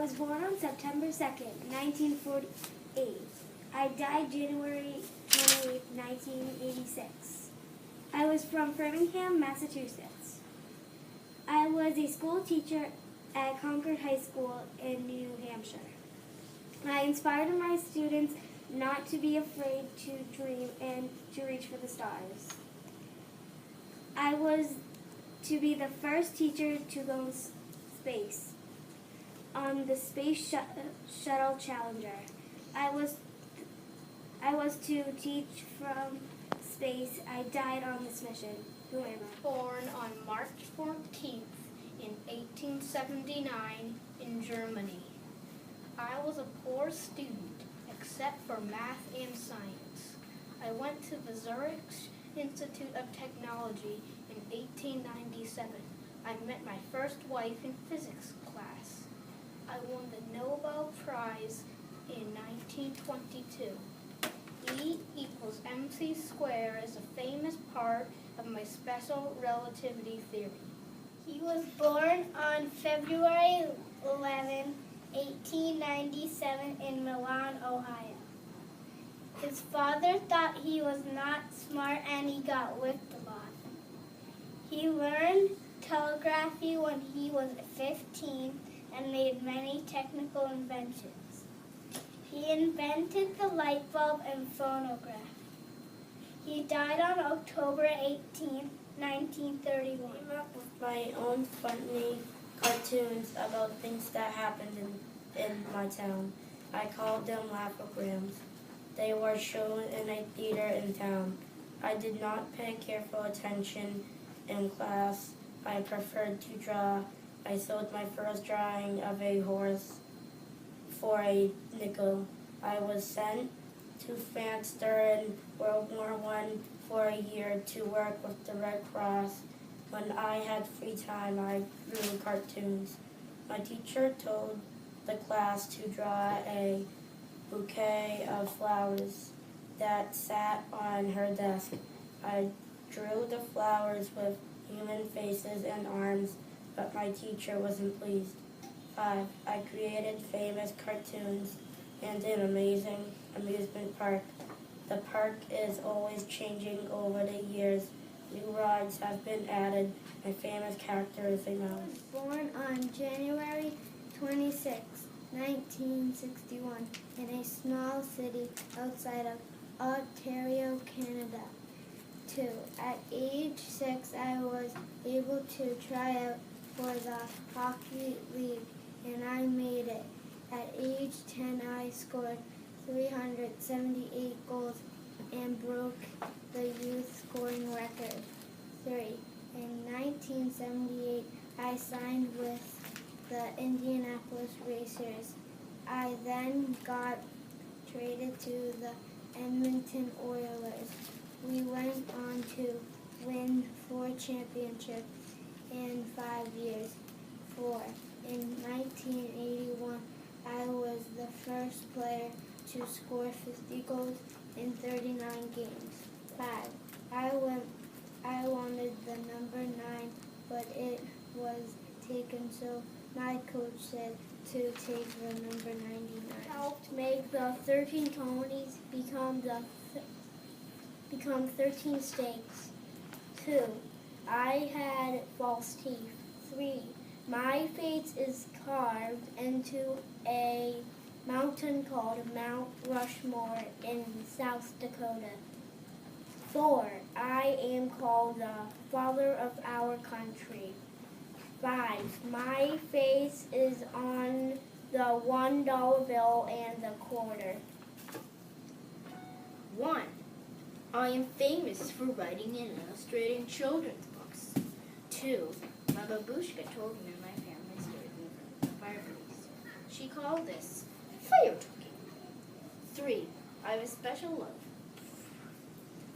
was born on September 2nd, 1948. I died January 28, 1986. I was from Framingham, Massachusetts. I was a school teacher at Concord High School in New Hampshire. I inspired my students not to be afraid to dream and to reach for the stars. I was to be the first teacher to go in space on the Space Shuttle Challenger. I was to teach from space. I died on this mission. Who am I? Born on March 14th in 1879 in Germany. I was a poor student, except for math and science. I went to the Zurich Institute of Technology in 1897. I met my first wife in physics class. I won the Nobel Prize in 1922. E equals mc squared is a famous part of my special relativity theory. He was born on February 11, 1897 in Milan, Ohio. His father thought he was not smart and he got whipped a lot. He learned telegraphy when he was 15 and made many technical inventions. He invented the light bulb and phonograph. He died on October 18, 1931. I came up with my own funny cartoons about things that happened in my town. I called them laughograms. They were shown in a theater in town. I did not pay careful attention in class. I preferred to draw. I sold my first drawing of a horse for a nickel. I was sent to France during World War I for a year to work with the Red Cross. When I had free time, I drew cartoons. My teacher told the class to draw a bouquet of flowers that sat on her desk. I drew the flowers with human faces and arms, but my teacher wasn't pleased. 5. I created famous cartoons and an amazing amusement park. The park is always changing over the years. New rides have been added. My famous character is a mouse. Born on January 26, 1961, in a small city outside of Ontario, Canada. 2. At age 6, I was able to try out for the Hockey League, and I made it. At age 10, I scored 378 goals and broke the youth scoring record. 3. In 1978, I signed with the Indianapolis Racers. I then got traded to the Edmonton Oilers. We went on to win 4 championships in 5 years. 4. In 1981, I was the first player to score 50 goals in 39 games. 5. I wanted the number 9, but it was taken, so my coach said to take the number 99. Helped make the 13 colonies become 13 states. 2. I had false teeth. 3. My face is carved into a mountain called Mount Rushmore in South Dakota. 4. I am called the father of our country. 5. My face is on the $1 bill and the quarter. 1. I am famous for writing and illustrating children's books. 2. My babushka told me my family story in front of the fireplace. She called this fire talking. 3. I have a special love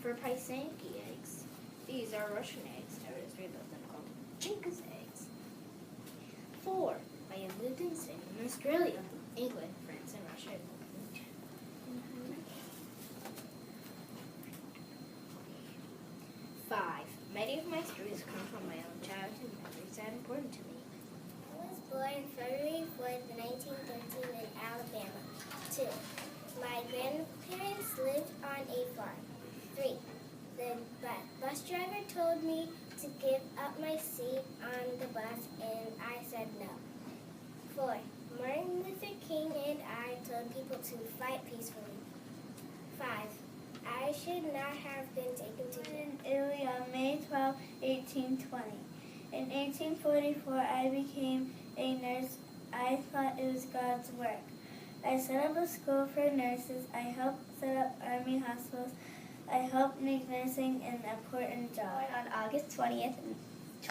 for Pysanky eggs. These are Russian eggs. I always read about them called Chinka's eggs. 4. I have lived in Spain, Australia, England, France, and Russia. 5. Many of my stories come from my own childhood memories that are important to me. I was born February 4th, 1930. 2. My grandparents lived on a farm. 3. The bus driver told me to give up my seat on the bus and I said no. 4. Martin Luther King and I told people to fight peacefully. 5. I should not have been taken to jail. In Italy on May 12, 1820. In 1844, I became a nurse. I thought it was God's work. I set up a school for nurses. I helped set up army hospitals. I helped make nursing an important job. Born on August 20th,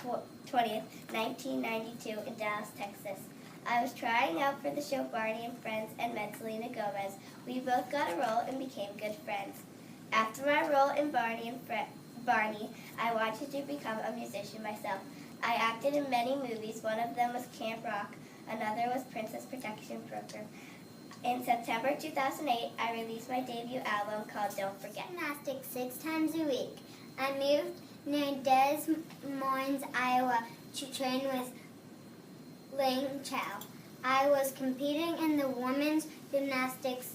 1992 in Dallas, Texas. I was trying out for the show Barney and Friends and met Selena Gomez. We both got a role and became good friends. After my role in Barney, I wanted to become a musician myself. I acted in many movies. One of them was Camp Rock. Another was Princess Protection Program. In September 2008, I released my debut album called Don't Forget. Gymnastics 6 times a week. I moved near Des Moines, Iowa to train with Ling Chow. I was competing in the women's gymnastics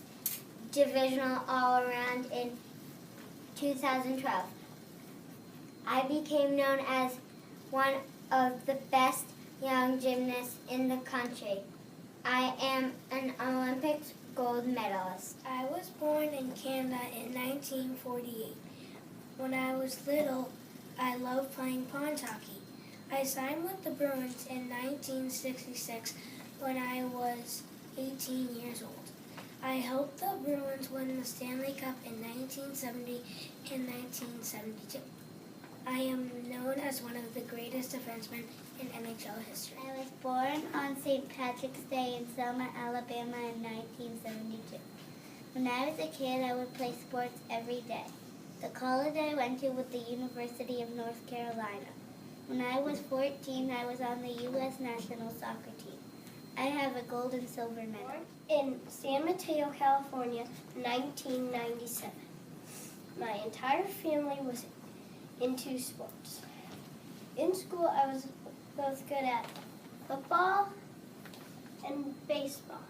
divisional all-around in 2012. I became known as one of the best young gymnasts in the country. I am an Olympics gold medalist. I was born in Canada in 1948. When I was little, I loved playing pond hockey. I signed with the Bruins in 1966 when I was 18 years old. I helped the Bruins win the Stanley Cup in 1970 and 1972. I am known as one of the greatest defensemen in NHL history. I was born on St. Patrick's Day in Selma, Alabama in 1972. When I was a kid, I would play sports every day. The college I went to was the University of North Carolina. When I was 14, I was on the U.S. national soccer team. I have a gold and silver medal. In San Mateo, California, 1997. My entire family was into sports. In school, I was both good at football and baseball,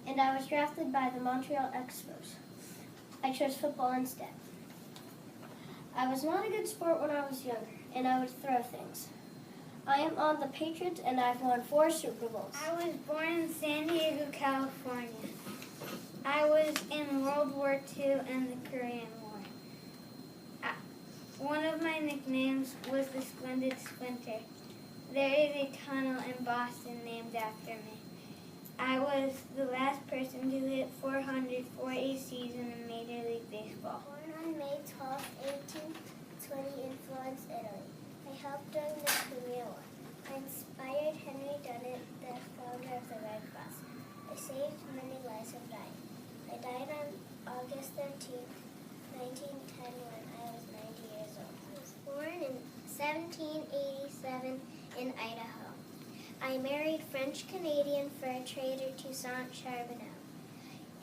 and I was drafted by the Montreal Expos. I chose football instead. I was not a good sport when I was younger, and I would throw things. I am on the Patriots, and I've won 4 Super Bowls. I was born in San Diego, California. I was in World War II and the Korean War. One of my nicknames was the Splendid Splinter. There is a tunnel in Boston named after me. I was the last person to hit 400 for a season in Major League Baseball. Born on May 12, 1820 in Florence, Italy. I helped during the Korean War. I inspired Henry Dunant, the founder of the Red Cross. I saved many lives of dying. I died on August 13, 1910 when I was 90 years old. I was born in 1787 in Idaho. I married French-Canadian fur trader Toussaint Charbonneau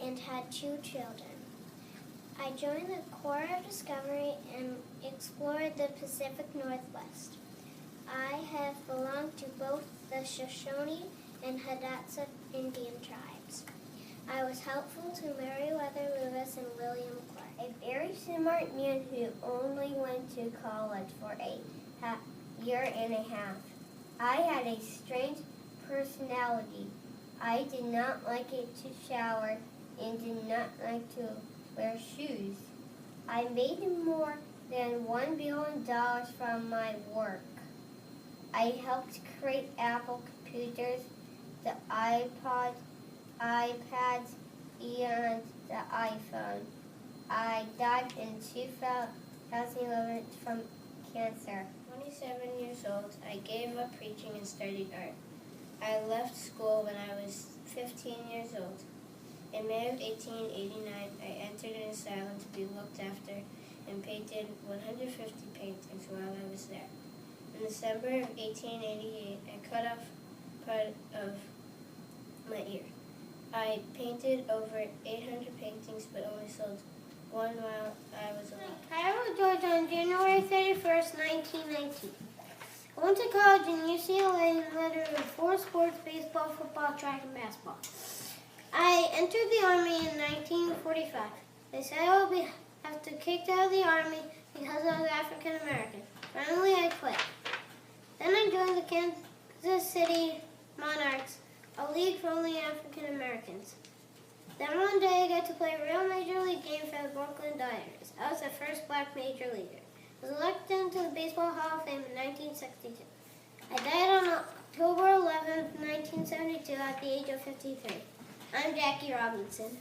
and had 2 children. I joined the Corps of Discovery and explored the Pacific Northwest. I have belonged to both the Shoshone and Hidatsa Indian tribes. I was helpful to Meriwether Lewis and William Clark. A very smart man who only went to college for a year and a half. I had a strange personality. I did not like it to shower and did not like to wear shoes. I made more than $1 billion from my work. I helped create Apple computers, the iPod, iPads, and the iPhone. I died in 2011 from cancer. 27 years old, I gave up preaching and studied art. I left school when I was 15 years old. In May of 1889, I entered an asylum to be looked after and painted 150 paintings while I was there. In December of 1888, I cut off part of my ear. I painted over 800 paintings but only sold 1 while I was alive. Cairo, Georgia on January 31st, 1919. I went to college in UCLA and lettered in 4 sports: baseball, football, track, and basketball. I entered the Army in 1945. They said I would have to kicked out of the Army because I was African American. Finally, I quit. Then I joined the Kansas City Monarchs, a league for only African Americans. Then one day I got to play a real major league game for the Brooklyn Dodgers. I was the first black major leaguer. I was elected into the Baseball Hall of Fame in 1962. I died on October 11, 1972 at the age of 53. I'm Jackie Robinson.